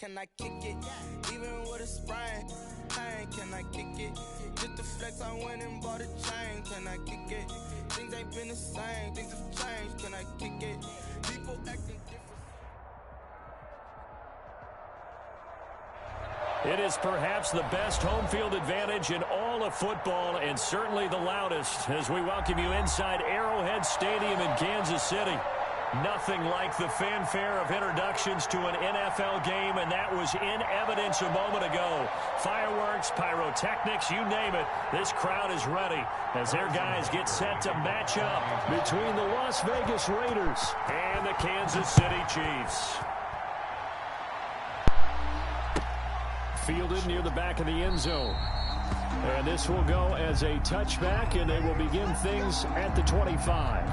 can I kick it? Even with a sprain, pain, can I kick it? Just the flex, I went and bought a chain, can I kick it? Things ain't been the same, things have changed, can I kick it? People acting different. It is perhaps the best home field advantage in all of football, and certainly the loudest, as we welcome you inside Arrowhead Stadium in Kansas City. Nothing like the fanfare of introductions to an NFL game, and that was in evidence a moment ago. Fireworks, pyrotechnics, you name it. This crowd is ready as their guys get set to match up between the Las Vegas Raiders and the Kansas City Chiefs. Fielded near the back of the end zone. And this will go as a touchback, and they will begin things at the 25.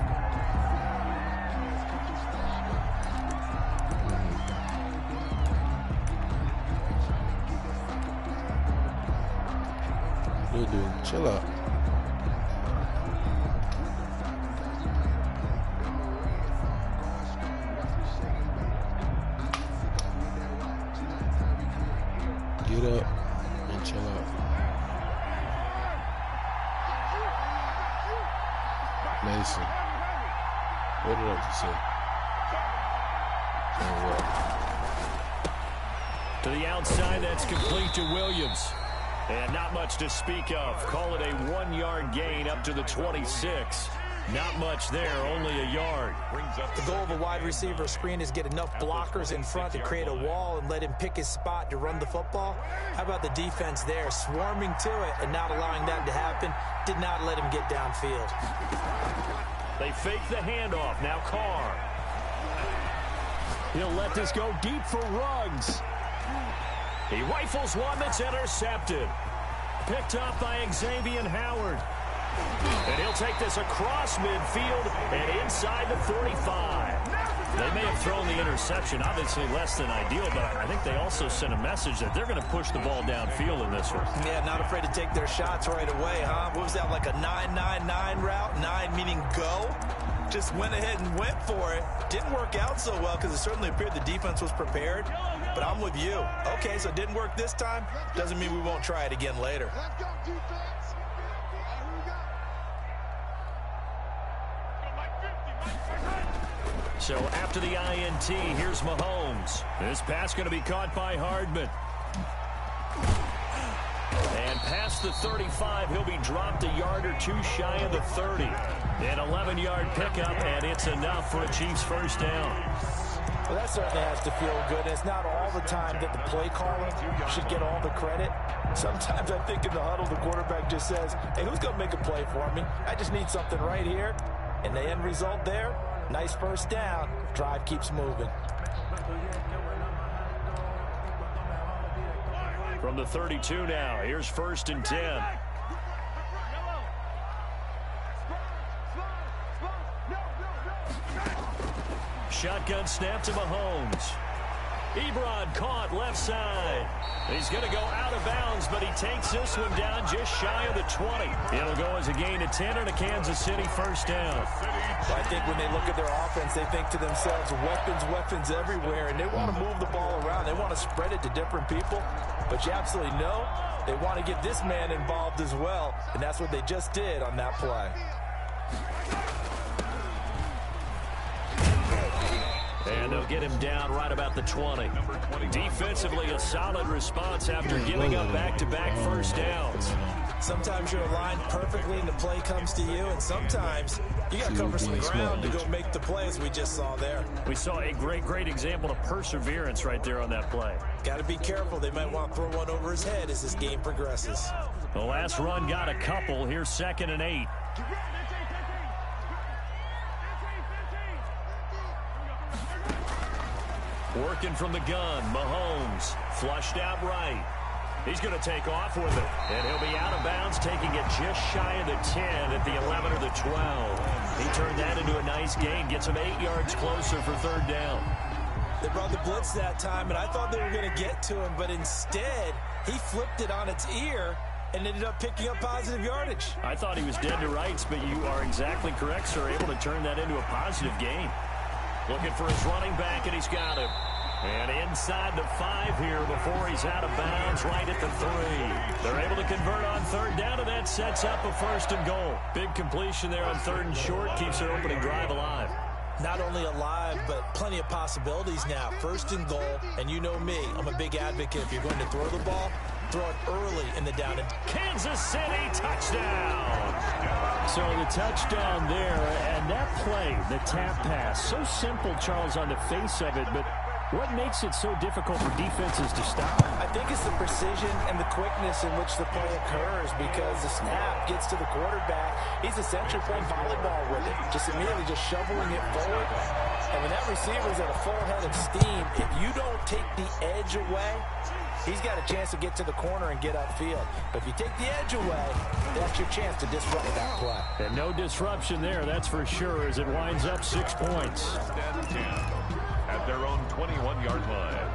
Dude, chill out. Get up and chill out. Mason, what did I just say? And what? To the outside, that's complete to Williams. And not much to speak of. Call it a 1-yard gain up to the 26. Not much there, only a yard. The goal of a wide receiver screen is get enough blockers in front to create a wall and let him pick his spot to run the football. How about the defense there, swarming to it and not allowing that to happen? Did not let him get downfield. They fake the handoff. Now Carr. He'll let this go deep for Ruggs. He rifles one that's intercepted. Picked up by Xavier Howard. And he'll take this across midfield and inside the 45. They may have thrown the interception, obviously less than ideal, but I think they also sent a message that they're going to push the ball downfield in this one. Yeah, not afraid to take their shots right away, huh? What was that, like a 9-9-9 route? 9 meaning go? Just went ahead and went for it. Didn't work out so well because it certainly appeared the defense was prepared. But I'm with you. Okay, so it didn't work this time. Doesn't mean we won't try it again later. Let's go, defense. So after the INT, here's Mahomes. This pass going to be caught by Hardman. And past the 35, he'll be dropped a yard or two shy of the 30. An 11-yard pickup, and it's enough for a Chiefs first down. Well, that certainly has to feel good. It's not all the time that the play caller should get all the credit. Sometimes I think in the huddle, the quarterback just says, hey, who's going to make a play for me? I just need something right here. And the end result there, nice first down. Drive keeps moving. From the 32 now, here's 1st and 10. Shotgun snap to Mahomes. Ebron caught left side. He's going to go out of bounds, but he takes this one down just shy of the 20. It'll go as a gain of 10 and a Kansas City first down. Well, I think when they look at their offense, they think to themselves, weapons everywhere, and they want to move the ball around. They want to spread it to different people, but you absolutely know they want to get this man involved as well, and that's what they just did on that play. And they'll get him down right about the 20. Defensively, a solid response after giving up back-to-back first downs. Sometimes you're aligned perfectly and the play comes to you, and sometimes you got to cover some ground to go make the play, as we just saw there. We saw a great example of perseverance right there on that play. Got to be careful. They might want to throw one over his head as this game progresses. The last run got a couple. Here's 2nd and 8. Working from the gun, Mahomes flushed out right. He's going to take off with it, and he'll be out of bounds, taking it just shy of the 10 at the 11 or the 12. He turned that into a nice gain, gets him 8 yards closer for 3rd down. They brought the blitz that time, and I thought they were going to get to him, but instead he flipped it on its ear and ended up picking up positive yardage. I thought he was dead to rights, but you are exactly correct, sir, able to turn that into a positive gain. Looking for his running back, and he's got him. And inside the 5 here before he's out of bounds right at the 3. They're able to convert on third down, and that sets up a 1st and goal. Big completion there on 3rd and short. Keeps their opening drive alive. Not only alive, but plenty of possibilities now. 1st and goal, and you know me. I'm a big advocate. If you're going to throw the ball, throw it early in the down. Kansas City touchdown. So the touchdown there, and that play, the tap pass, so simple, Charles, on the face of it, but what makes it so difficult for defenses to stop? I think it's the precision and the quickness in which the play occurs, because the snap gets to the quarterback. He's essentially playing volleyball with it, just immediately just shoveling it forward. And when that receiver's at a full head of steam, if you don't take the edge away, he's got a chance to get to the corner and get upfield. But if you take the edge away, that's your chance to disrupt that play. And no disruption there, that's for sure, as it winds up 6 points. At their own 21-yard line.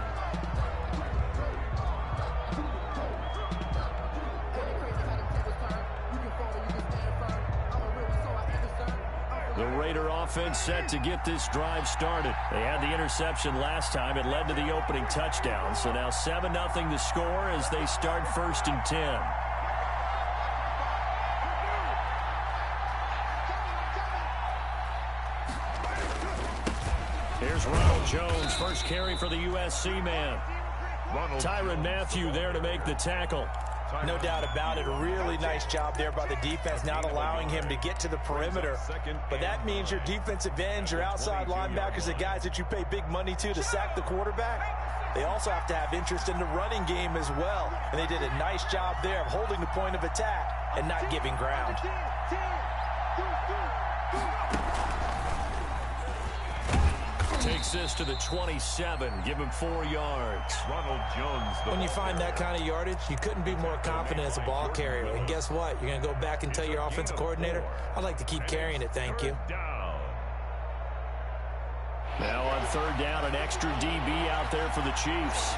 The Raider offense set to get this drive started. They had the interception last time. It led to the opening touchdown. So now 7-0 to score as they start 1st and 10. Here's Ronald Jones, first carry for the USC man. Tyrann Mathieu there to make the tackle. No doubt about it. A really nice job there by the defense, not allowing him to get to the perimeter. But that means your defensive ends, your outside linebackers, the guys that you pay big money to sack the quarterback, they also have to have interest in the running game as well. And they did a nice job there of holding the point of attack and not giving ground. Takes this to the 27. Give him 4 yards. Ronald Jones. When you find that kind of yardage, you couldn't be more confident as a ball carrier. And guess what? You're going to go back and tell your offensive coordinator, I'd like to keep carrying it, thank you. Now on 3rd down, an extra DB out there for the Chiefs.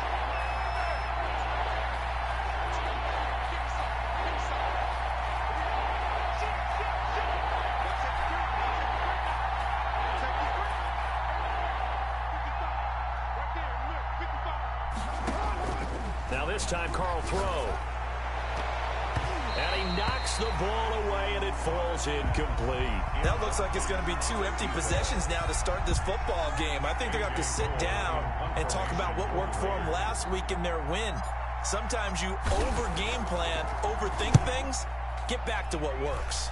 This time, Carl throw. And he knocks the ball away, and it falls incomplete. That looks like it's going to be 2 empty possessions now to start this football game. I think they're going to have to sit down and talk about what worked for them last week in their win. Sometimes you over-game plan, overthink things, get back to what works.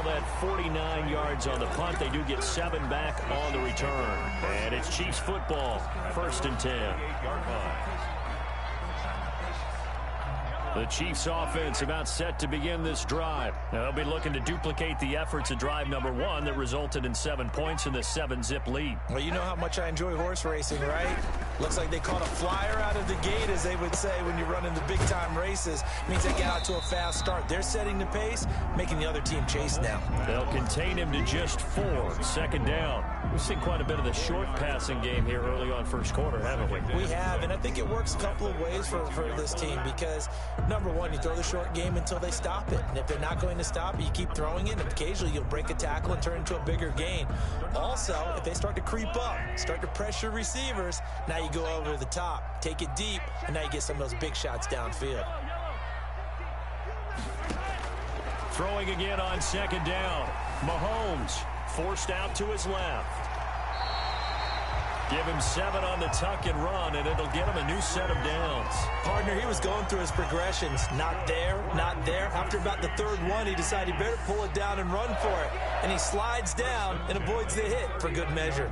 That 49 yards on the punt. They do get 7 back on the return. And it's Chiefs football, 1st and 10. The Chiefs offense about set to begin this drive. Now, they'll be looking to duplicate the efforts of drive number 1 that resulted in 7 points in the 7-zip lead. Well, you know how much I enjoy horse racing, right? Looks like they caught a flyer out of the gate, as they would say when you're running the big-time races. Means they get out to a fast start. They're setting the pace, making the other team chase now. They'll contain him to just 4. 2nd down. We've seen quite a bit of the short passing game here early on first quarter, haven't we? We have, and I think it works a couple of ways for this team because, number one, you throw the short game until they stop it. And if they're not going to stop it, you keep throwing it, and occasionally you'll break a tackle and turn into a bigger gain. Also, if they start to creep up, start to pressure receivers, now you go over the top, take it deep, and now you get some of those big shots downfield. Throwing again on 2nd down. Mahomes forced out to his left. Give him 7 on the tuck and run, and it'll get him a new set of downs. Partner, he was going through his progressions. Not there, not there. After about the 3rd one, he decided he better pull it down and run for it. And he slides down and avoids the hit for good measure.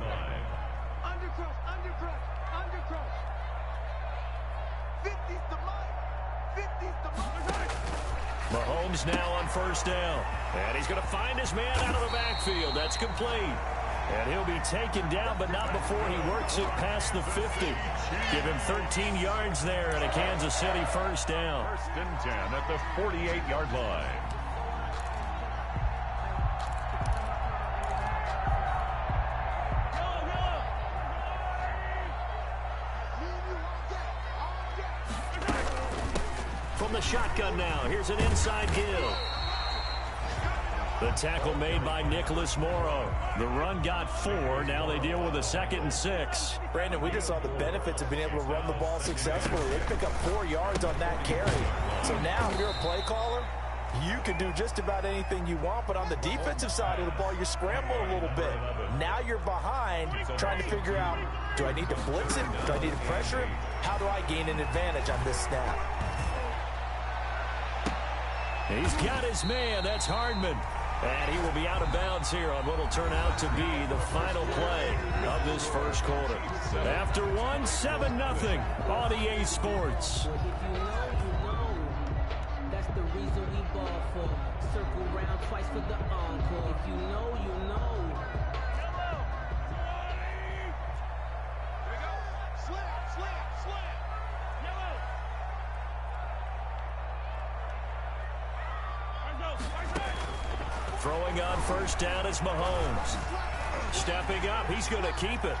Mahomes now on 1st down. And he's going to find his man out of the backfield. That's complete. And he'll be taken down, but not before he works it past the 50. Give him 13 yards there and a Kansas City 1st down. 1st and 10 at the 48-yard line. From the shotgun now, here's an inside give. The tackle made by Nicholas Morrow. The run got 4. Now they deal with a 2nd and 6. Brandon, we just saw the benefits of being able to run the ball successfully. They pick up 4 yards on that carry. So now if you're a play caller, you can do just about anything you want, but on the defensive side of the ball, you're scrambling a little bit. Now you're behind, trying to figure out, do I need to blitz him? Do I need to pressure him? How do I gain an advantage on this snap? He's got his man. That's Hardman. And he will be out of bounds here on what will turn out to be the final play of this first quarter. After 7-0 on EA Sports. That's the reason we ball for. Circle round twice for the encore. If you know, you know. Throwing on first down is Mahomes. Stepping up, he's going to keep it.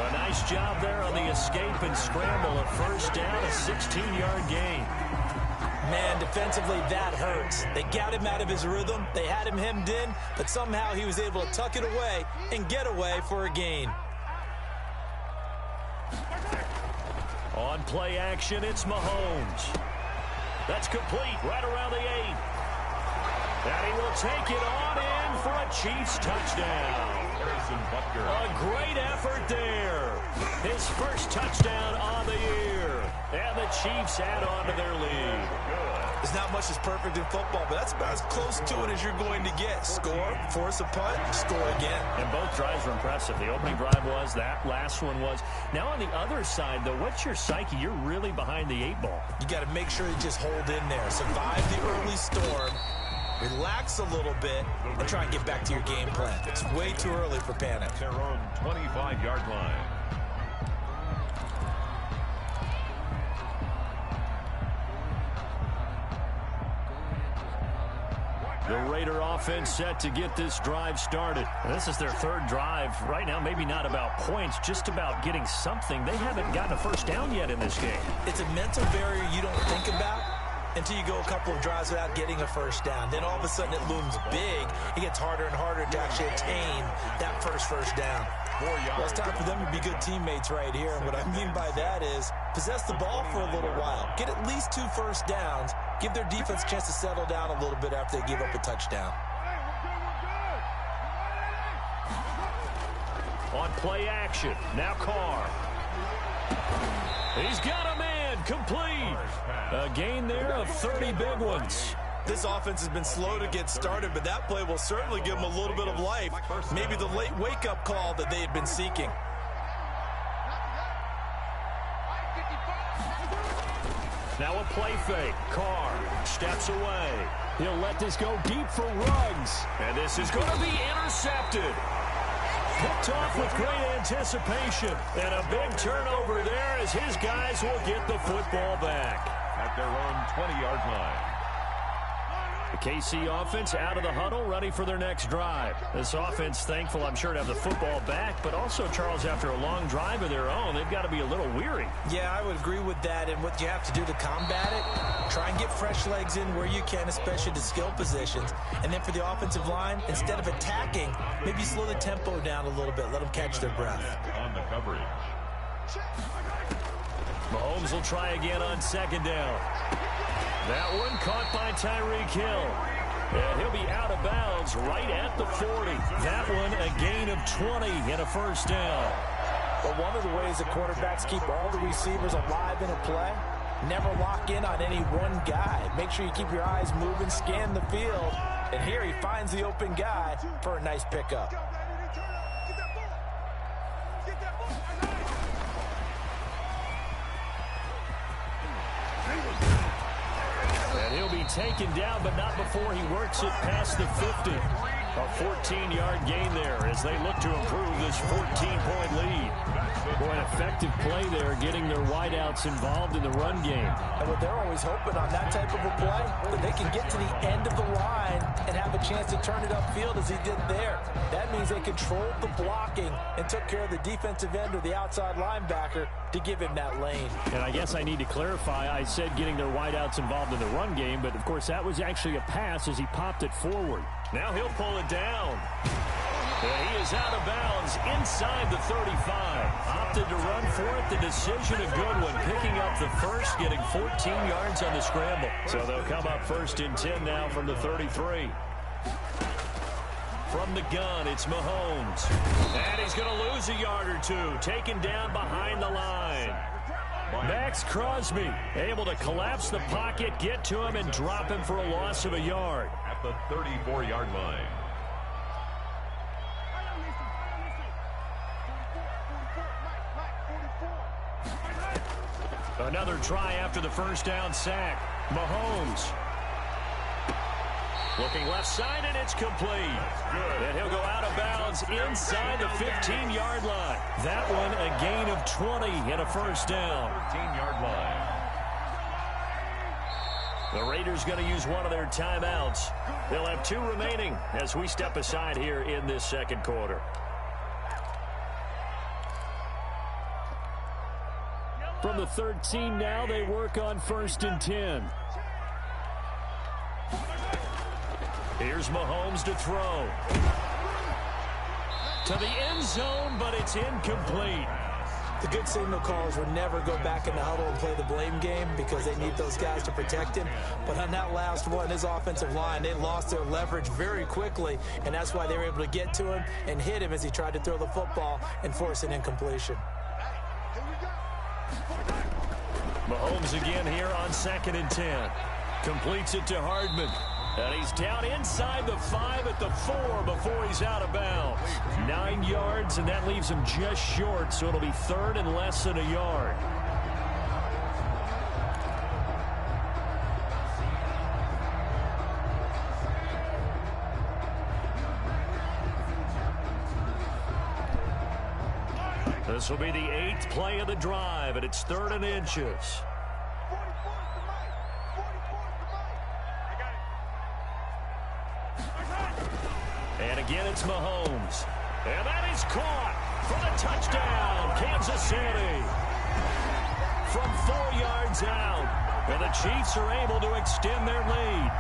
A nice job there on the escape and scramble. A first down, a 16-yard gain. Man, defensively, that hurts. They got him out of his rhythm. They had him hemmed in, but somehow he was able to tuck it away and get away for a gain. On play action, it's Mahomes. That's complete right around the 8. And he will take it on in for a Chiefs touchdown. A great effort there. His first touchdown on the year. And the Chiefs add on to their lead. There's not much that's perfect in football, but that's about as close to it as you're going to get. Score, force a punt, score again. And both drives were impressive. The opening drive was, that last one was. Now on the other side, though, what's your psyche? You're really behind the 8 ball. You got to make sure you just hold in there. Survive the early storm. Relax a little bit and try and get back to your game plan. It's way too early for panic. Their own 25-yard line. The Raider offense set to get this drive started. This is their 3rd drive. Right now, maybe not about points, just about getting something. They haven't gotten a first down yet in this game. It's a mental barrier you don't think about until you go a couple of drives without getting a first down. Then all of a sudden it looms big. It gets harder and harder to actually attain that first down. Well, it's time for them to be good teammates right here. And what I mean by that is possess the ball for a little while. Get at least 2 first downs. Give their defense a chance to settle down a little bit after they give up a touchdown. On play action, now Carr. He's got a man, complete. A gain there of 30 big ones. This offense has been slow to get started, but that play will certainly give them a little bit of life. Maybe the late wake-up call that they had been seeking. Now a play fake. Carr steps away. He'll let this go deep for Ruggs. And this is going to be intercepted. Picked off with great anticipation. And a big turnover there as his guys will get the football back. At their own 20-yard line. The KC offense out of the huddle, ready for their next drive. This offense, thankful, I'm sure, to have the football back, but also, Charles, after a long drive of their own, they've got to be a little weary. Yeah, I would agree with that, and what you have to do to combat it, try and get fresh legs in where you can, especially to skill positions. And then for the offensive line, instead of attacking, maybe slow the tempo down a little bit, let them catch their breath. On the coverage. Mahomes will try again on 2nd down. That one caught by Tyreek Hill. And he'll be out of bounds right at the 40. That one a gain of 20 and a first down. But one of the ways the quarterbacks keep all the receivers alive in a play, never lock in on any one guy. Make sure you keep your eyes moving, scan the field. And here he finds the open guy for a nice pickup. And he'll be taken down, but not before he works it past the 50. A 14-yard gain there as they look to improve this 14-point lead. Boy, an effective play there, getting their wideouts involved in the run game. And what they're always hoping on that type of a play, that they can get to the end of the line and have a chance to turn it upfield as he did there. That means they controlled the blocking and took care of the defensive end or the outside linebacker to give him that lane. And I guess I need to clarify, I said getting their wideouts involved in the run game, but of course that was actually a pass as he popped it forward. Now he'll pull it down. He is out of bounds inside the 35. Opted to run for it. The decision a good one. Picking up the first, getting 14 yards on the scramble. So they'll come up 1st and 10 now from the 33. From the gun, it's Mahomes. And he's going to lose a yard or two. Taken down behind the line. Max Crosby able to collapse the pocket, get to him, and drop him for a loss of a yard. At the 34-yard line. Another try after the first down sack. Mahomes. Looking left side, and it's complete. And he'll go out of bounds inside the 15-yard line. That one a gain of 20 and a first down. 13-yard line. The Raiders going to use one of their timeouts. They'll have 2 remaining as we step aside here in this second quarter. From the 13 now, they work on 1st and 10. Here's Mahomes to throw. To the end zone, but it's incomplete. The good signal callers would never go back in the huddle and play the blame game because they need those guys to protect him. But on that last one, his offensive line, they lost their leverage very quickly, and that's why they were able to get to him and hit him as he tried to throw the football and force an incompletion. Mahomes again here on 2nd and 10. Completes it to Hardman. And he's down inside the 5 at the 4 before he's out of bounds. 9 yards, and that leaves him just short, so it'll be 3rd and less than a yard. This will be the 8th play of the drive, and it's 3rd and inches. And again, it's Mahomes. And that is caught for the touchdown, Kansas City. From 4 yards out, and the Chiefs are able to extend their lead.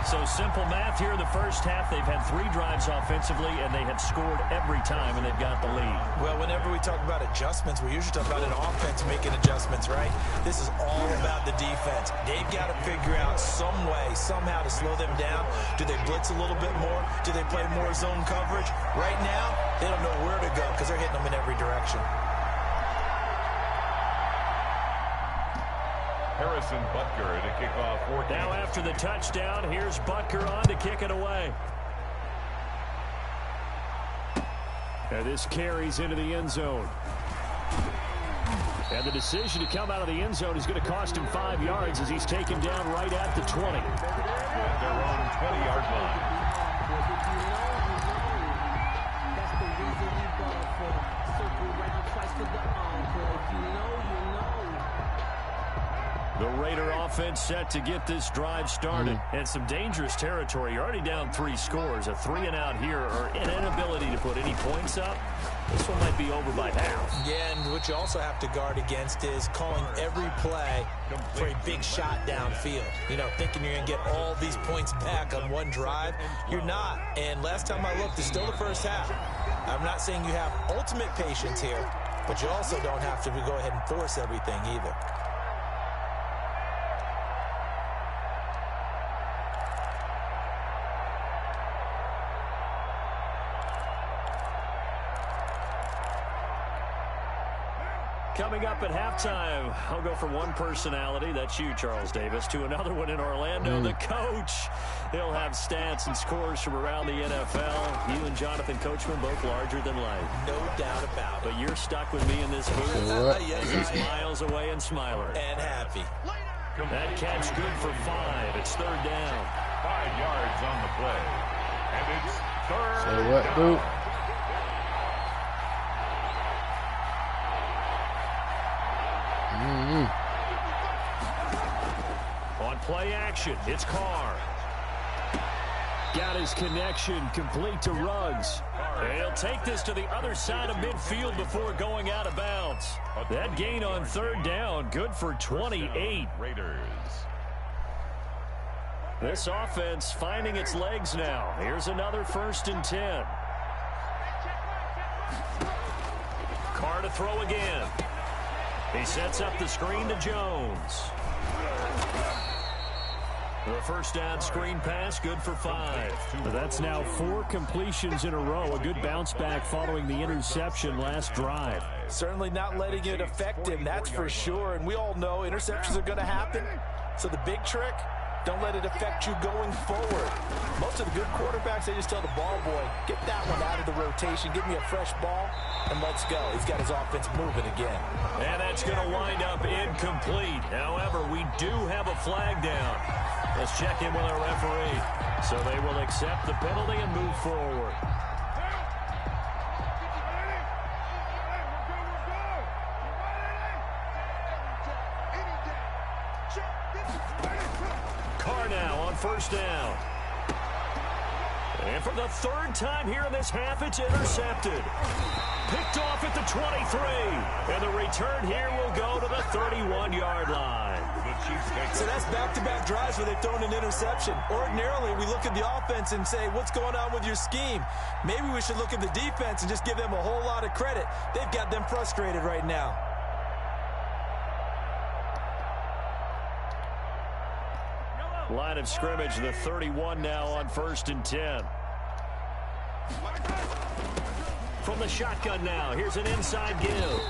So simple math here in the first half. They've had 3 drives offensively, and they have scored every time, and they've got the lead. Well, whenever we talk about adjustments, we usually talk about an offense making adjustments, right? This is all about the defense. They've got to figure out some way, somehow to slow them down. Do they blitz a little bit more? Do they play more zone coverage? Right now, they don't know where to go because they're hitting them in every direction. Harrison Butker to kick off 14. Now after the touchdown, here's Butker on to kick it away. And this carries into the end zone. And the decision to come out of the end zone is going to cost him 5 yards as he's taken down right at the 20. At their own 20-yard line. That's the reason we ball for. Circle round twice for the encore. If you know, you know. The Raider offense set to get this drive started. And some dangerous territory. You're already down 3 scores. A 3-and-out here or an inability to put any points up. This one might be over by half. Yeah, and what you also have to guard against is calling every play for a big shot downfield. You know, thinking you're going to get all these points back on one drive. You're not. And last time I looked, it's still the first half. I'm not saying you have ultimate patience here, but you also don't have to go ahead and force everything either. Coming up at halftime, I'll go from one personality, that's you, Charles Davis, to another one in Orlando, the coach. He'll have stats and scores from around the NFL. You and Jonathan Coachman, both larger than life. No doubt about it. But you're stuck with me in this booth. Yes, He's miles away and smiling. and happy. That catch good for 5. It's 3rd down. 5 yards on the play. And it's 3rd Say what, down. dude? On play action, it's Carr. Got his connection complete to Ruggs. He'll take this to the other side of midfield before going out of bounds. That gain on third down, good for 28. Raiders. This offense finding its legs now. Here's another 1st and 10. Carr to throw again. He sets up the screen to Jones. The first down screen pass, good for 5. That's now 4 completions in a row. A good bounce back following the interception last drive. Certainly not letting it affect him, that's for sure. And we all know interceptions are going to happen. So the big trick, don't let it affect you going forward. Most of the good quarterbacks, they just tell the ball boy, get that one out of the rotation, give me a fresh ball, and let's go. He's got his offense moving again. And that's going to wind up incomplete. However, we do have a flag down. Let's check in with our referee. So they will accept the penalty and move forward. Carr now on first down. And for the 3rd time here in this half, it's intercepted. Picked off at the 23. And the return here will go to the 31-yard line. So that's back-to-back drives where they've thrown an interception. Ordinarily, we look at the offense and say, what's going on with your scheme? Maybe we should look at the defense and just give them a whole lot of credit. They've got them frustrated right now. Line of scrimmage, the 31 now on 1st and 10. From the shotgun now, here's an inside give.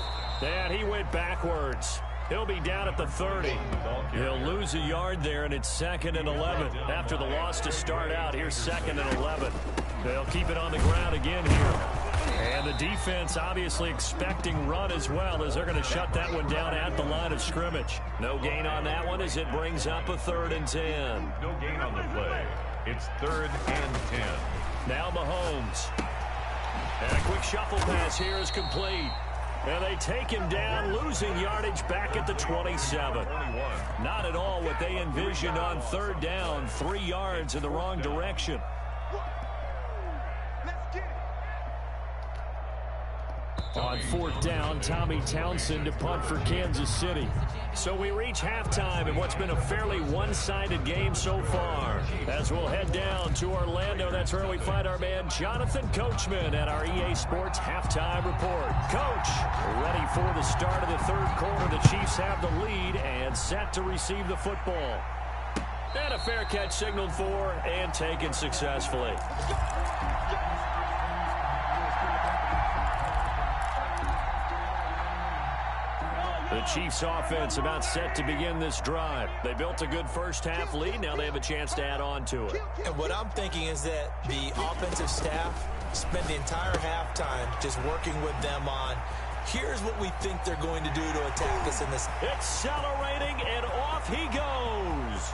And he went backwards. He'll be down at the 30. He'll lose a yard there, and it's 2nd and 11. After the loss to start out, here's 2nd and 11. They'll keep it on the ground again here. And the defense obviously expecting run as well, as they're going to shut that one down at the line of scrimmage. No gain on that one as it brings up a 3rd and 10. No gain on the play. It's 3rd and 10. Now Mahomes. And a quick shuffle pass here is complete. And they take him down, losing yardage back at the 27. Not at all what they envisioned on 3rd down. 3 yards in the wrong direction. On 4th down, Tommy Townsend to punt for Kansas City. So we reach halftime in what's been a fairly one-sided game so far. As we'll head down to Orlando, that's where we find our man Jonathan Coachman at our EA Sports Halftime Report. Coach, ready for the start of the 3rd quarter. The Chiefs have the lead and set to receive the football. And a fair catch signaled for and taken successfully. The Chiefs offense about set to begin this drive. They built a good first half lead. Now they have a chance to add on to it. And what I'm thinking is that the offensive staff spent the entire halftime just working with them on, here's what we think they're going to do to attack us in this. Accelerating, and off he goes.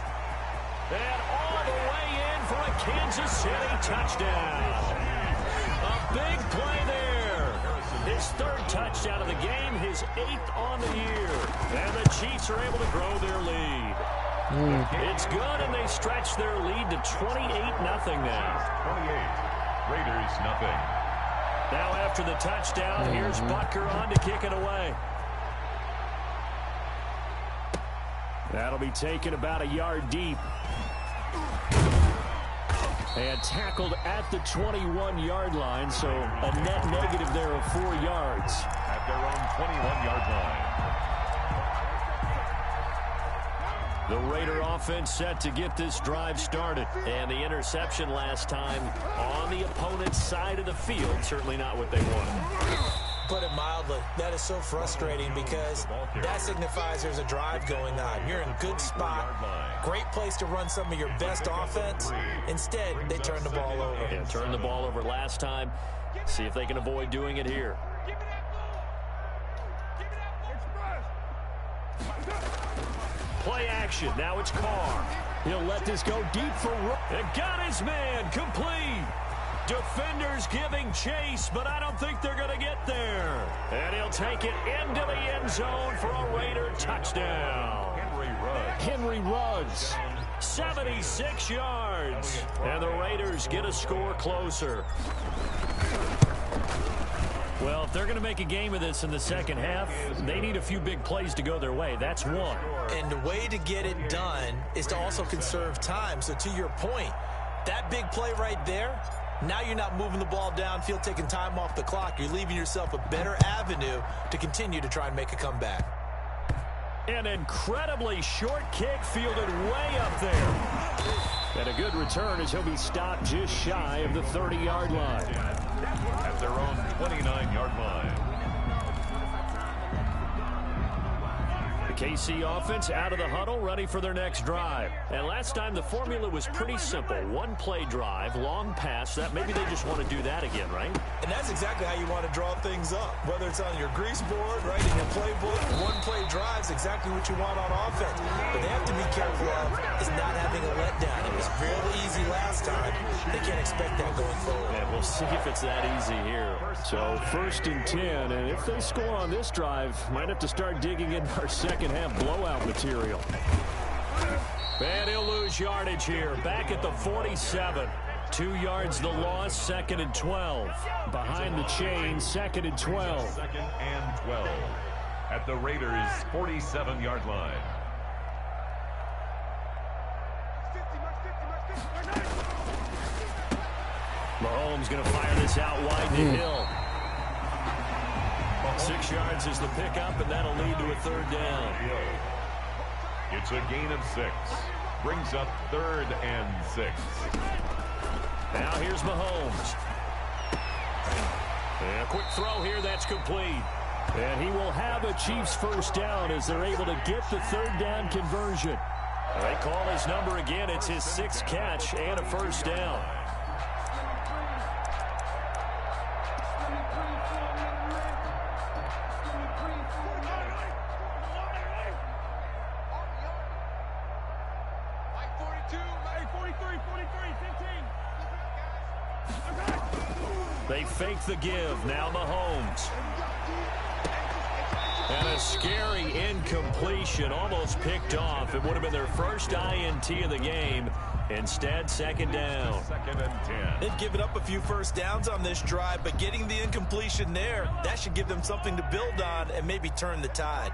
And all the way in for a Kansas City touchdown. A big play there. His 3rd touchdown of the game, his 8th on the year. And the Chiefs are able to grow their lead. It's good, and they stretch their lead to 28-0 now. 28. Raiders, nothing. Now after the touchdown, here's Butker on to kick it away. That'll be taken about a yard deep. And tackled at the 21-yard line, so a net negative there of 4 yards. At their own 21-yard line. The Raider offense set to get this drive started. And the interception last time on the opponent's side of the field, certainly not what they wanted. Put it mildly, that is so frustrating because that signifies there's a drive going on. You're in a good spot. Great place to run some of your best offense. Instead, they turn the ball over. Yeah, turned the ball over last time. See if they can avoid doing it here. Play action. Now it's Carr. He'll let this go deep for Rook. And got his man complete. Defenders giving chase, but I don't think they're going to get there. And he'll take it into the end zone for a Raider touchdown. Henry Ruggs, 76 yards. And the Raiders Hollars get a score closer. Well, if they're going to make a game of this in the second half, they need a few big plays to go their way. That's one. And the way to get it done is to also conserve time. So to your point, that big play right there, now you're not moving the ball downfield, taking time off the clock. You're leaving yourself a better avenue to continue to try and make a comeback. An incredibly short kick fielded way up there. And a good return as he'll be stopped just shy of the 30-yard line. At their own 29-yard line. The KC offense out of the huddle, ready for their next drive. And last time the formula was pretty simple. One play drive, long pass. That maybe they just want to do that again, right? And that's exactly how you want to draw things up. Whether it's on your grease board, right, in your playbook, one play drive is exactly what you want on offense. But they have to be careful of is not having a letdown. It was fairly easy last time. They can't expect that going forward. And we'll see if it's that easy here. So 1st and 10, and if they score on this drive, might have to start digging in our second half blowout material. And he'll lose yardage here. Back at the 47. 2 yards the loss, 2nd and 12. Behind the chain, 2nd and 12. 2nd and 12. At the Raiders' 47-yard line. Mahomes going to fire this out wide to Hill. 6 yards is the pickup, and that'll lead to a 3rd down. It's a gain of 6. Brings up 3rd and 6. Now here's Mahomes. And a quick throw here, that's complete. And he will have a Chiefs 1st down as they're able to get the 3rd down conversion. They call his number again. It's his 6th catch and a 1st down. They fake the give. Now Mahomes. And a scary incompletion, almost picked off. It would have been their first INT of the game. Instead, 2nd down. 2nd and 10. They've given up a few 1st downs on this drive, but getting the incompletion there, that should give them something to build on and maybe turn the tide.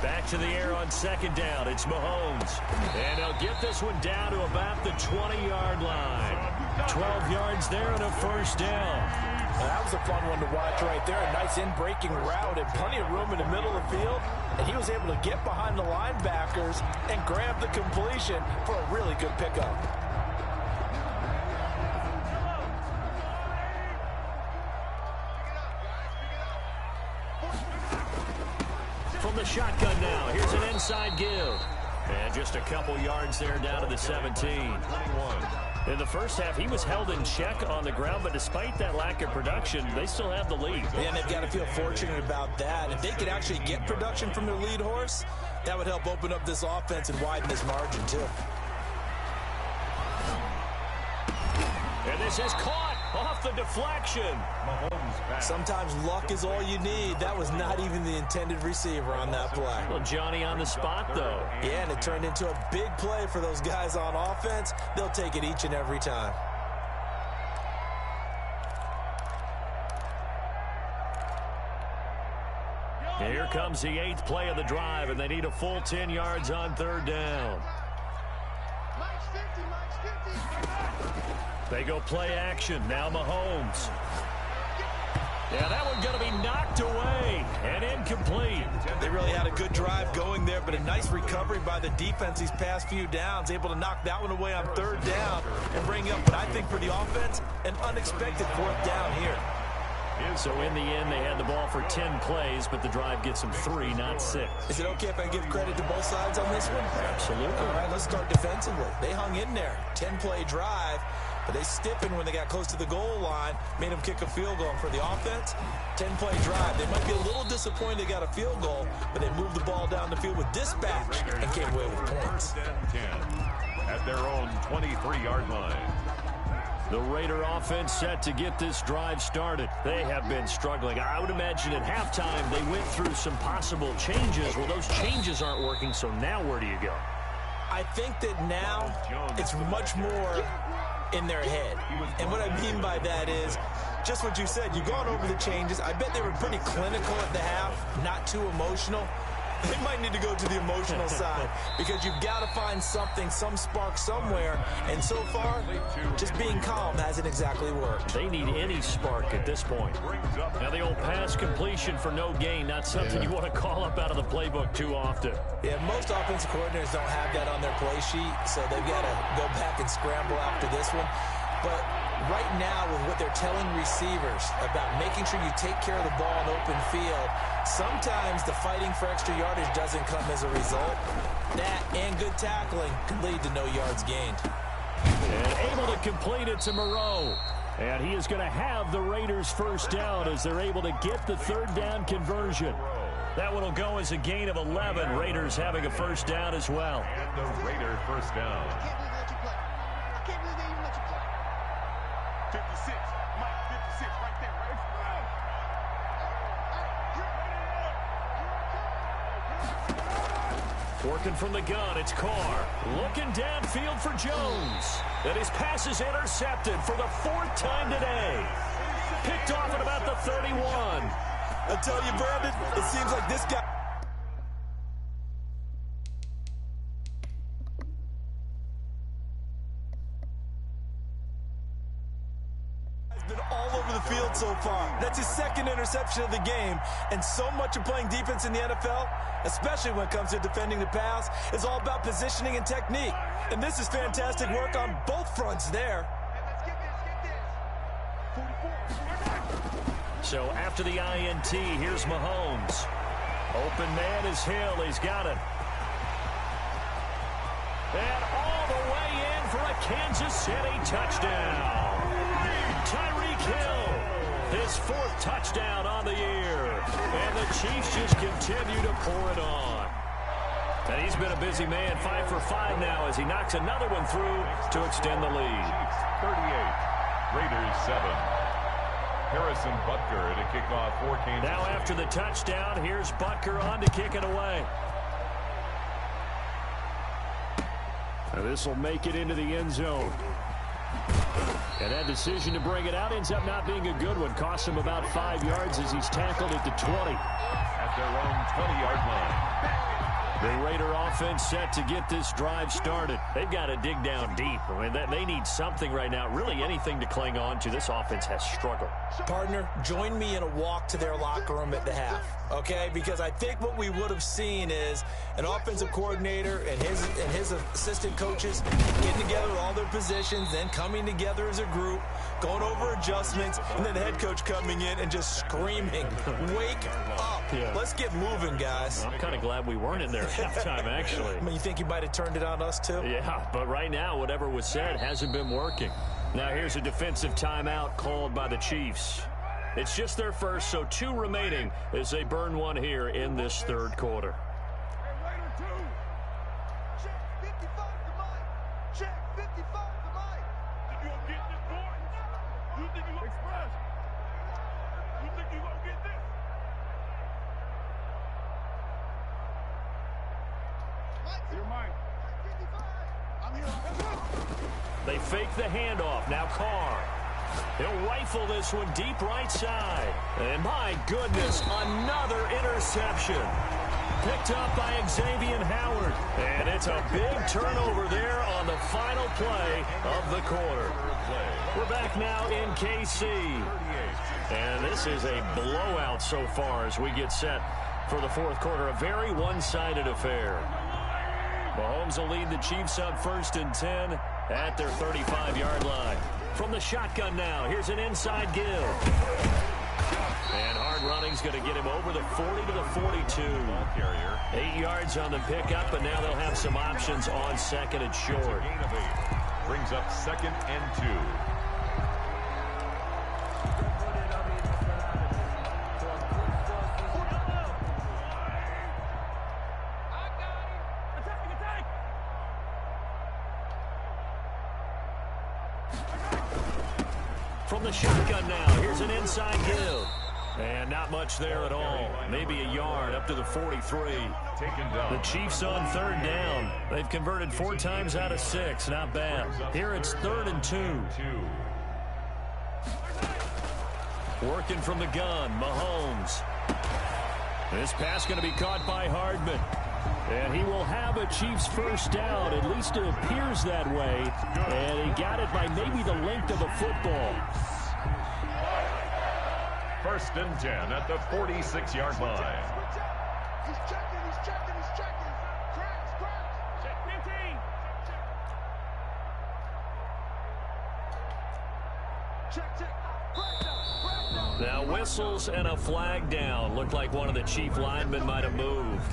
Back to the air on 2nd down. It's Mahomes. And they'll get this one down to about the 20-yard line. 12 yards there and a 1st down. Well, that was a fun one to watch right there. A nice in-breaking route and plenty of room in the middle of the field. And he was able to get behind the linebackers and grab the completion for a really good pickup. From the shotgun now, here's an inside give. And just a couple yards there down to the 17. 21. In the first half, he was held in check on the ground, but despite that lack of production, they still have the lead. And they've got to feel fortunate about that. If they could actually get production from their lead horse, that would help open up this offense and widen this margin, too. And this is caught off the deflection. Sometimes luck is all you need. That was not even the intended receiver on that play. Well, Johnny on the spot, though. Yeah, and it turned into a big play for those guys on offense. They'll take it each and every time. Here comes the 8th play of the drive, and they need a full 10 yards on 3rd down. They go play action. Now Mahomes. Yeah, that one going to be knocked away and incomplete. They really had a good drive going there, but a nice recovery by the defense these past few downs, able to knock that one away on 3rd down and bring up what I think for the offense, an unexpected 4th down here. So in the end, they had the ball for 10 plays, but the drive gets them 3, not 6. Is it okay if I give credit to both sides on this one? Absolutely. All right, let's start defensively. They hung in there. 10-play drive, but they stiffened when they got close to the goal line, made them kick a field goal. And for the offense, 10-play drive. They might be a little disappointed they got a field goal, but they moved the ball down the field with dispatch and came away with points. 10 at their own 23-yard line. The Raider offense set to get this drive started. They have been struggling. I would imagine at halftime they went through some possible changes. Well, those changes aren't working, so now where do you go? I think that now it's much more in their head. And what I mean by that is just what you said. You've gone over the changes. I bet they were pretty clinical at the half, not too emotional. They might need to go to the emotional side because you've got to find something, some spark somewhere. And so far, just being calm hasn't exactly worked. They need any spark at this point. Now the old pass completion for no gain, not something you want to call up out of the playbook too often. Yeah, most offensive coordinators don't have that on their play sheet, so they've got to go back and scramble after this one. But right now, with what they're telling receivers about making sure you take care of the ball in open field, sometimes the fighting for extra yardage doesn't come as a result. That and good tackling can lead to no yards gained. And able to complete it to Moreau. And he is going to have the Raiders first down as they're able to get the third down conversion. That one will go as a gain of 11. Raiders having a first down as well. And the Raider first down. 56, Mike, 56, right there, right? Working from the gun, it's Carr. Looking downfield for Jones. And his pass is intercepted for the fourth time today. Picked off at about the 31. I tell you, Brandon, it seems like this guy all over the field so far. That's his second interception of the game, and so much of playing defense in the NFL, especially when it comes to defending the pass, is all about positioning and technique. And this is fantastic work on both fronts there. So after the INT, here's Mahomes. Open man is Hill. He's got it. And all the way in for a Kansas City touchdown. Tyreek Hill, his fourth touchdown on the year. And the Chiefs just continue to pour it on. And he's been a busy man, 5 for 5 now as he knocks another one through to extend the lead. Chiefs 38, Raiders 7. Harrison Butker to kick off for Kansas Now City. after the touchdown, here's Butker on to kick it away. Now this will make it into the end zone. And that decision to bring it out ends up not being a good one. Costs him about 5 yards as he's tackled at the 20. At their own 20-yard line. The Raider offense set to get this drive started. They've got to dig down deep. I mean, they need something right now, really anything to cling on to. This offense has struggled. Partner, join me in a walk to their locker room at the half, okay? Because I think what we would have seen is an offensive coordinator and his assistant coaches getting together with all their positions, then coming together as a group, going over adjustments, and then the head coach coming in and just screaming, wake up. Yeah. Let's get moving, guys. I'm kind of glad we weren't in there at halftime, actually. I mean, you think you might have turned it on us, too? Yeah, but right now, whatever was said hasn't been working. Now here's a defensive timeout called by the Chiefs. It's just their first, so 2 remaining as they burn one here in this third quarter. Raider 2. Check 55 to Mike. Check 55 to Mike. Think you gonna get this, boy? You think you gonna express? You think you gonna get this? You're mine. 55. I'm here. They fake the handoff. Now Carr. He'll rifle this one deep right side. And my goodness, another interception. Picked up by Xavier Howard. And it's a big turnover there on the final play of the quarter. We're back now in KC. And this is a blowout so far as we get set for the fourth quarter. A very one-sided affair. Mahomes will lead the Chiefs up 1st and 10 at their 35-yard line. From the shotgun now, here's an inside give. And hard running's going to get him over the 40 to the 42. 8 yards on the pickup, but now they'll have some options on 2nd and short. Gain of 8. Brings up 2nd and 2. From the shotgun now, here's an inside give. And not much there at all. Maybe a yard up to the 43. The Chiefs on third down. They've converted 4 times out of 6. Not bad. Here it's 3rd and 2. Working from the gun, Mahomes. This pass going to be caught by Hardman. And he will have a Chiefs first down. At least it appears that way. And he got it by maybe the length of a football. 1st and 10 at the 46-yard line. He's checking. Cracks. Check 15. Check. Now whistles and a flag down. Looked like one of the Chief linemen might have moved.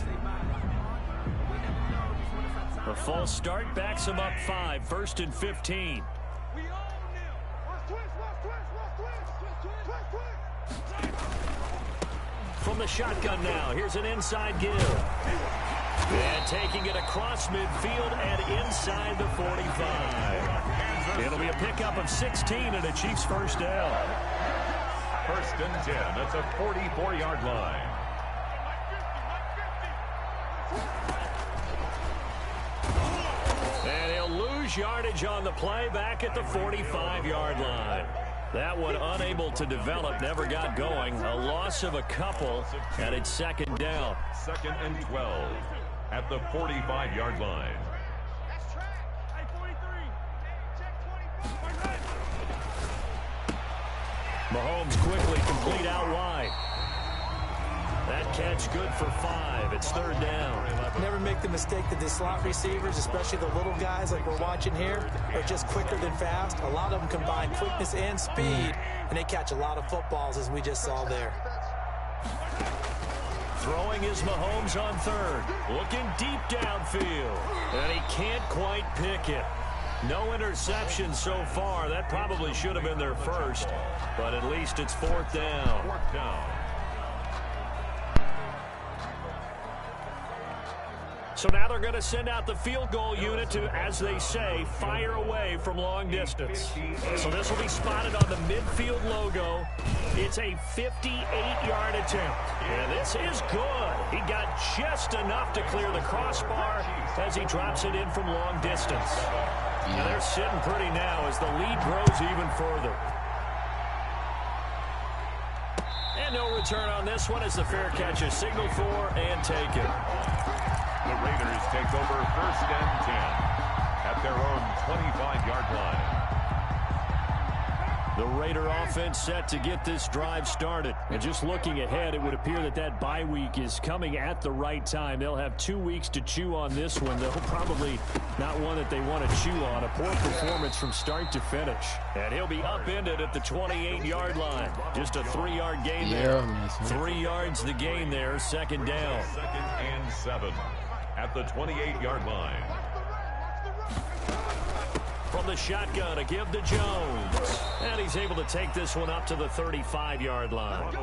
A false start backs him up 5. 1st and 15. From the shotgun now, here's an inside give. And taking it across midfield and inside the 45. It'll be a pickup of 16 and a Chiefs first down. 1st and 10 at the 44-yard line. And he'll lose yardage on the play back at the 45-yard line. That one unable to develop, never got going. A loss of a couple, and it's 2nd down. 2nd and 12 at the 45-yard line. Mahomes quickly complete out wide. That catch good for 5. It's 3rd down. Never make the mistake that the slot receivers, especially the little guys like we're watching here, are just quicker than fast. A lot of them combine quickness and speed, and they catch a lot of footballs, as we just saw there. Throwing is Mahomes on 3rd. Looking deep downfield. And he can't quite pick it. No interceptions so far. That probably should have been their first. But at least it's 4th down. 4th down. So now they're going to send out the field goal unit to, as they say, fire away from long distance. So this will be spotted on the midfield logo. It's a 58-yard attempt. And this is good. He got just enough to clear the crossbar as he drops it in from long distance. And they're sitting pretty now as the lead grows even further. And no return on this one as the fair catch is signaled for and taken. The Raiders take over 1st and 10 at their own 25-yard line. The Raider offense set to get this drive started. And just looking ahead, it would appear that that bye week is coming at the right time. They'll have 2 weeks to chew on this one. They'll probably not one that they want to chew on. A poor performance from start to finish. And he'll be upended at the 28-yard line. Just a 3-yard gain there. 3 yards the gain there. 2nd down. 2nd and 7 at the 28-yard line. From the shotgun, a give to Jones. And he's able to take this one up to the 35-yard line.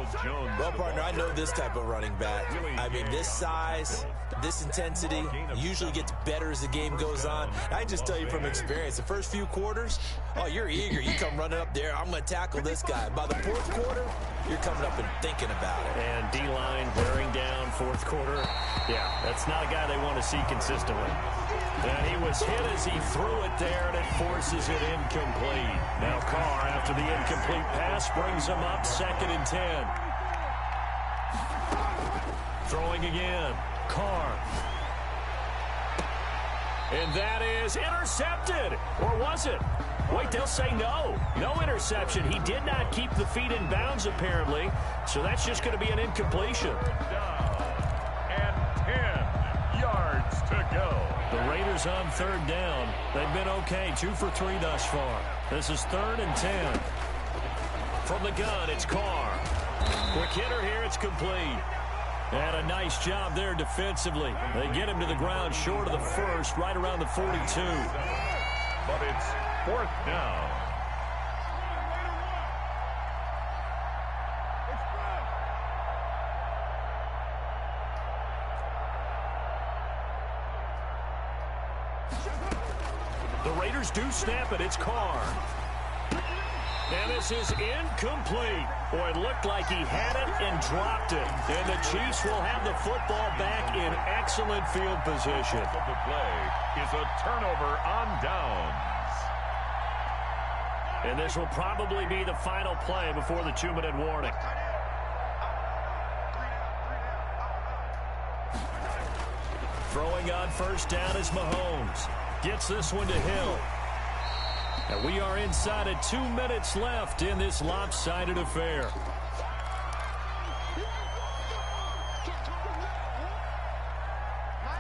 Well, partner, I know this type of running back. I mean, this size, this intensity usually gets better as the game goes on. I just tell you from experience, the first few quarters, oh, you're eager. You come running up there, I'm going to tackle this guy. By the 4th quarter, you're coming up and thinking about it. And D-line wearing down 4th quarter. Yeah, that's not a guy they want to see consistently. And he was hit as he threw it there, and it forces it incomplete. Now Carr, after the incomplete pass, brings him up 2nd and 10. Throwing again. Carr. And that is intercepted. Or was it? Wait, they'll say no. No interception. He did not keep the feet in bounds, apparently. So that's just going to be an incompletion. And 10 yards to go. The Raiders on 3rd down. They've been okay. 2 for 3 thus far. This is 3rd and 10. From the gun, it's Carr. Quick hitter here. It's complete. And a nice job there defensively. They get him to the ground short of the first, right around the 42. But it's 4th down. The Raiders do snap it. It's Carr. And this is incomplete. Boy, it looked like he had it and dropped it. And the Chiefs will have the football back in excellent field position. The play is a turnover on downs. And this will probably be the final play before the 2-minute warning. Throwing on first down is Mahomes. Gets this one to Hill. And we are inside of 2 minutes left in this lopsided affair.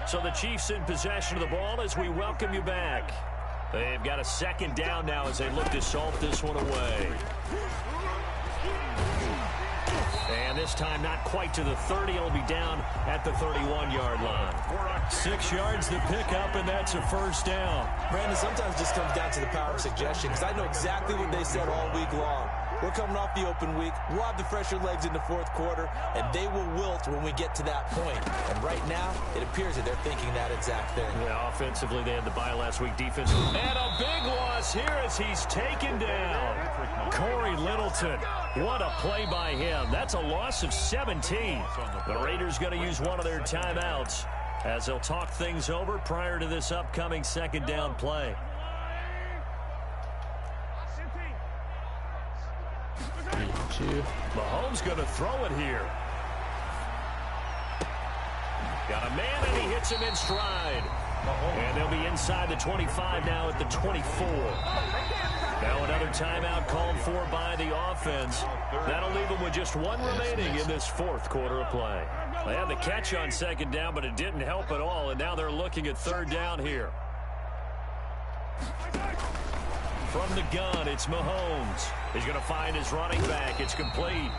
So the Chiefs in possession of the ball as we welcome you back. They've got a second down now as they look to salt this one away. And this time not quite to the 30. It'll be down at the 31-yard line. 6 yards to pick up, and that's a first down. Brandon, sometimes it just comes down to the power of suggestion, because I know exactly what they said all week long. We're coming off the open week. We'll have the fresher legs in the fourth quarter, and they will wilt when we get to that point. And right now, it appears that they're thinking that exact thing. Yeah, offensively, they had the bye last week. Defensively. And a big loss here as he's taken down. Corey Littleton. What a play by him. That's a loss of 17. The Raiders going to use one of their timeouts as they'll talk things over prior to this upcoming second down play. Mahomes going to throw it here. Got a man, and he hits him in stride. And they'll be inside the 25 now at the 24. Now another timeout called for by the offense. That'll leave them with just one remaining in this fourth quarter of play. They had the catch on second down, but it didn't help at all, and now they're looking at third down here. From the gun, it's Mahomes. He's going to find his running back. It's complete.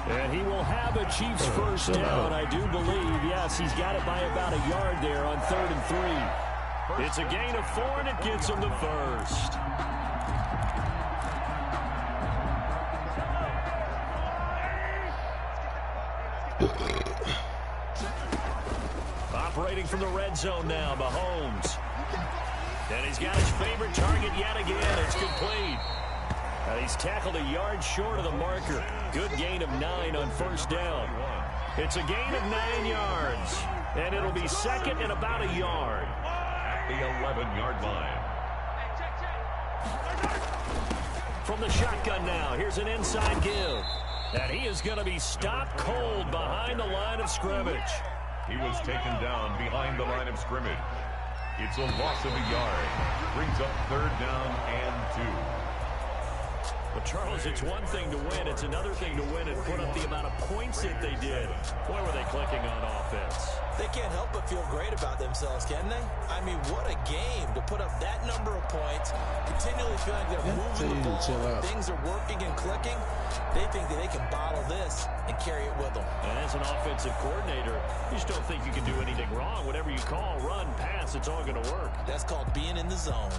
And he will have a Chiefs first down, I do believe. Yes, he's got it by about a yard there on 3rd and 3. It's a gain of 4, and it gets him the first. Operating from the red zone now, Mahomes. And he's got his favorite target yet again. It's complete. And he's tackled a yard short of the marker. Good gain of 9 on first down. It's a gain of 9 yards. And it'll be second and about a yard. At the 11-yard line. From the shotgun now, here's an inside give. And he is going to be stopped cold behind the line of scrimmage. He was taken down behind the line of scrimmage. It's a loss of a yard. Brings up third down and 2. But, Charles, it's one thing to win. It's another thing to win and put up the amount of points that they did. Boy, were they clicking on offense. They can't help but feel great about themselves, can they? I mean, what a game to put up that number of points, continually feeling they're moving the ball, things are working and clicking. They think that they can bottle this and carry it with them. And as an offensive coordinator, you just don't think you can do anything wrong. Whatever you call, run, pass, it's all going to work. That's called being in the zone.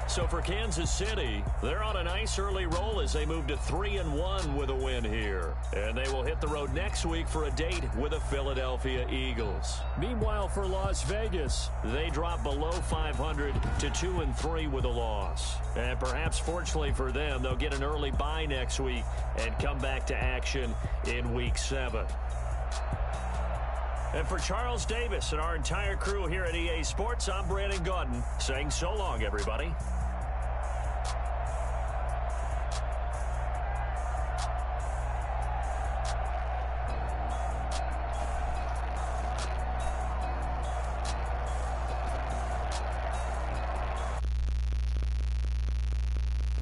So for Kansas City, they're on a nice early roll as they move to 3-1 with a win here. And they will hit the road next week for a date with the Philadelphia Eagles. Meanwhile, for Las Vegas, they drop below 500 to 2-3 with a loss. And perhaps fortunately for them, they'll get an early bye next week and come back to action in Week 7. And for Charles Davis and our entire crew here at EA Sports, I'm Brandon Gaudin saying so long, everybody.